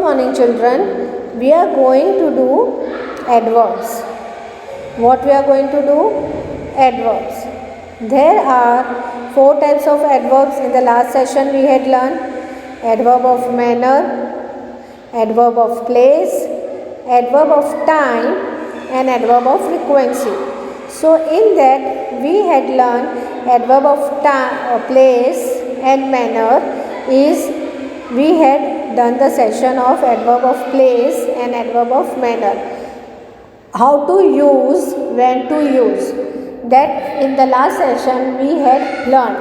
morning, children. We are going to do adverbs. What we are going to do? Adverbs. There are 4 types of adverbs. In the last session we had learned adverb of manner, adverb of place, adverb of time and adverb of frequency. So in that we had learned adverb of time, place and manner is we had done the session of adverb of place and adverb of manner. How to use, when to use, that in the last session we had learned.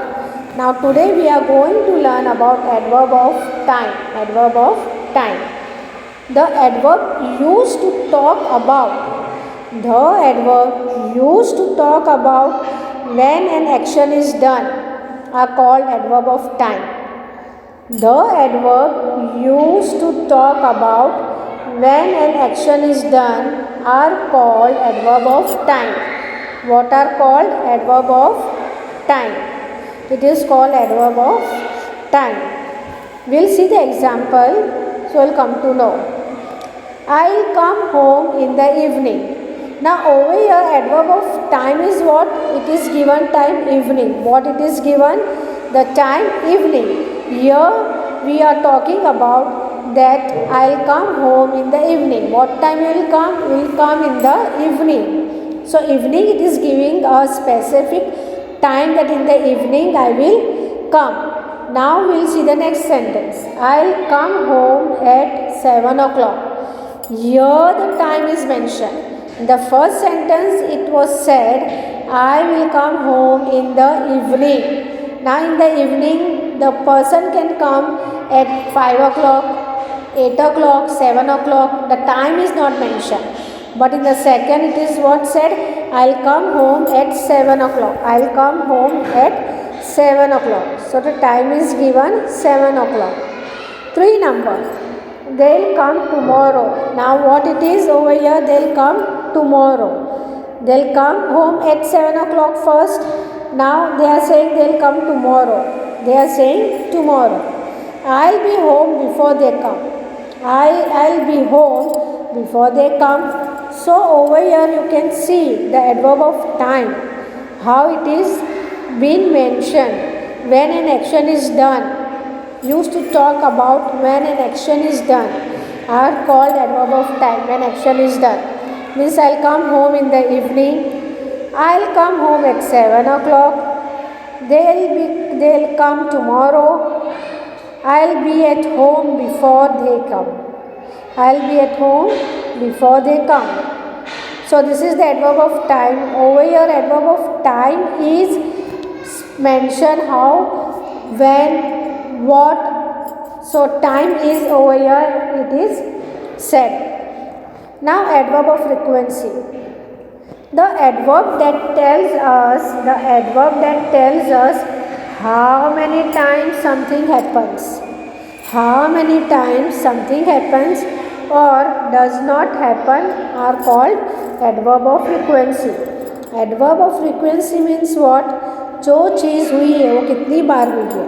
Now today we are going to learn about adverb of time. Adverb of time. The adverb used to talk about. The adverb used to talk about when an action is done are called adverb of time. The adverb used to talk about when an action is done are called adverb of time. What are called? Adverb of time. It is called adverb of time. We'll see the example, so we'll come to know. I'll come home in the evening. Now over here adverb of time is what? It is given time evening. What it is given? The time evening. Here we are talking about that I'll come home in the evening. What time you will come? You will come in the evening. So evening it is giving a specific time that in the evening I will come. Now we will see the next sentence. I'll come home at 7 o'clock. Here the time is mentioned. In the first sentence it was said I will come home in the evening. Now in the evening the person can come at 5 o'clock, 8 o'clock, 7 o'clock. The time is not mentioned. But in the second it is what said, I'll come home at 7 o'clock. I'll come home at 7 o'clock. So the time is given 7 o'clock. 3 number. They'll come tomorrow. Now what it is over here? They'll come tomorrow. They'll come home at 7 o'clock first. Now they are saying they'll come tomorrow. They are saying tomorrow. I'll be home before they come. I'll be home before they come. So over here you can see the adverb of time. How it is been mentioned when an action is done. Used to talk about when an action is done are called adverb of time. When action is done. Means I'll come home in the evening. I'll come home at 7 o'clock. They'll come tomorrow. I'll be at home before they come. I'll be at home before they come. So this is the adverb of time. Over here adverb of time is mentioned how, when, what. So time is over here it is said. Now adverb of frequency. The adverb that tells us how many times something happens. How many times something happens or does not happen are called adverb of frequency. Adverb of frequency means what? जो चीज़ हुई है वो कितनी बार हुई है,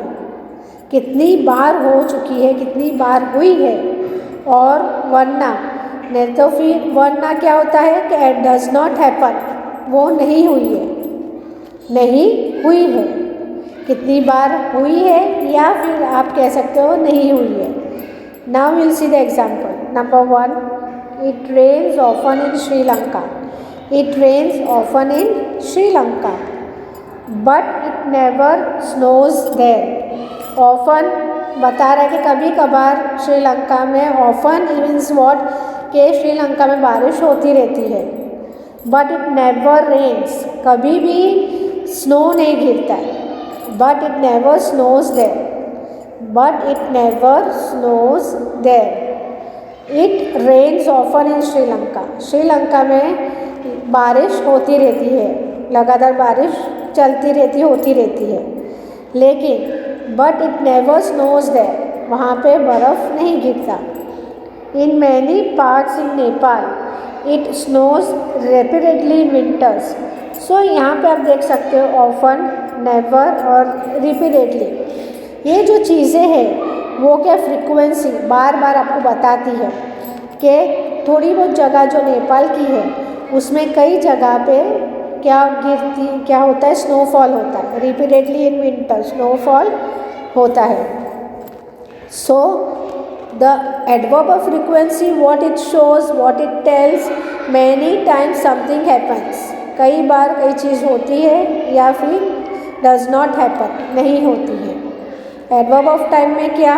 कितनी बार हो चुकी है, कितनी बार हुई है. और वरना नहीं तो फिर वरना क्या होता है कि डज नॉट हैपन, वो नहीं हुई है, नहीं हुई है. कितनी बार हुई है या फिर आप कह सकते हो नहीं हुई है. Now will see the example. Number 1, it rains often in Sri Lanka. It rains often in Sri Lanka but it never snows there. Often बता रहा है कि कभी कभार श्रीलंका में. Often means what? कि श्रीलंका में बारिश होती रहती है. बट इट नेवर रेन्स, कभी भी स्नो नहीं गिरता है. But it never snows there. But it never snows there. It rains often in Sri Lanka. Sri Lanka में बारिश होती रहती है, लगातार बारिश चलती रहती होती रहती है. लेकिन but it never snows there, वहाँ पे बर्फ़ नहीं गिरता. In many parts in Nepal it snows repeatedly in winters. So यहाँ पे आप देख सकते हो ऑफन, नेवर और रिपीटेडली. ये जो चीज़ें हैं वो क्या फ्रीक्वेंसी बार बार आपको बताती है कि थोड़ी बहुत जगह जो नेपाल की है उसमें कई जगह पे क्या होता है, स्नोफॉल होता है, रिपीटेडली इन विंटर स्नोफॉल होता है. So the adverb of frequency, what it shows, what it tells, many times something happens, कई बार कई चीज़ होती है या फिर डज नॉट हैपन, नहीं होती है. एडवर्ब ऑफ टाइम में क्या,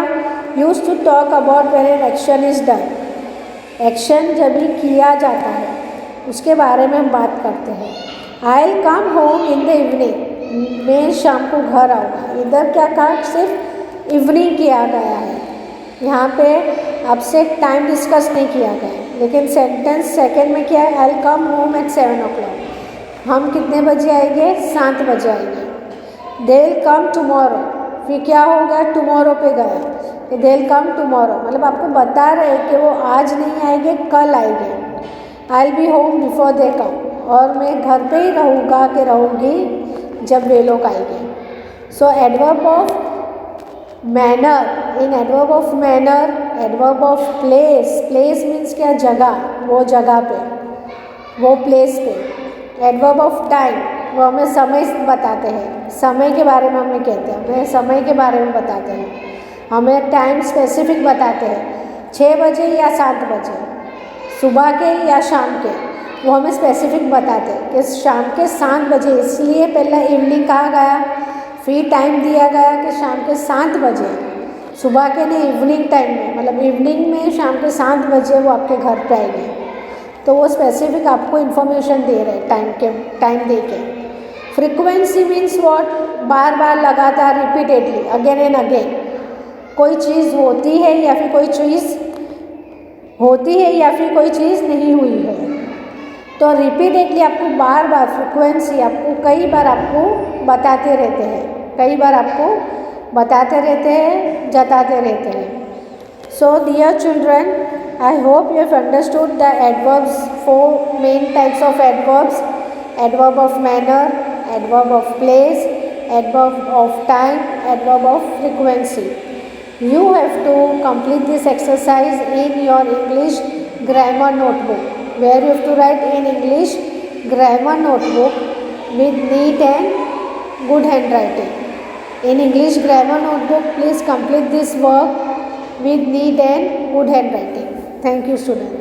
use to talk about when an action is done, action जब भी किया जाता है उसके बारे में हम बात करते हैं. I will come home in the evening, मैं शाम को घर आऊँगा. इधर क्या कहा, सिर्फ इवनिंग किया गया है, यहाँ पे आपसे टाइम डिस्कस नहीं किया गया है. लेकिन सेंटेंस सेकंड में क्या है, I will come home at 7 o'clock, हम कितने बजे आएंगे, 7 बजे आएंगे. दे विल कम टुमारो, फिर क्या होगा, टुमारो पे गया, दे विल कम टुमारो, मतलब आपको बता रहे कि वो आज नहीं आएंगे, कल आएंगे. I will be home before they come, और मैं घर पे ही रहूँगा कि रहूँगी जब वे लोग आएंगे. So adverb of manner, in adverb of manner, adverb of place, place means क्या, जगह, वो जगह पे, वो प्लेस पे. एडवर्ब ऑफ टाइम, वो हमें समय बताते हैं, समय के बारे में हमें कहते हैं, हमें समय के बारे में बताते हैं, हमें टाइम स्पेसिफिक बताते हैं, 6 बजे या 7 बजे, सुबह के या शाम के, वो हमें स्पेसिफिक बताते हैं कि शाम के 7 बजे, इसलिए पहला इवनिंग कहा गया, फिर टाइम दिया गया कि शाम के 7 बजे, सुबह के नहीं, इवनिंग टाइम में, मतलब इवनिंग में शाम के 7 बजे वो आपके घर पे आएंगे. तो वो स्पेसिफिक आपको इन्फॉर्मेशन दे रहे हैं टाइम दे के. फ्रीक्वेंसी मीन्स व्हाट, बार बार, लगातार, रिपीटेडली, अगेन एंड अगेन, कोई चीज़ होती है या फिर कोई चीज़ होती है या फिर कोई चीज़ नहीं हुई है. तो रिपीटेडली आपको बार बार, फ्रीक्वेंसी आपको कई बार आपको बताते रहते हैं, कई बार आपको बताते रहते हैं, जताते रहते हैं. So dear children, I hope you have understood the adverbs, 4 main types of adverbs, adverb of manner, adverb of place, adverb of time, adverb of frequency. You have to complete this exercise in your English grammar notebook, where you have to write in English grammar notebook with neat and good handwriting. In English grammar notebook, please complete this work with neat and good handwriting. Thank you, students.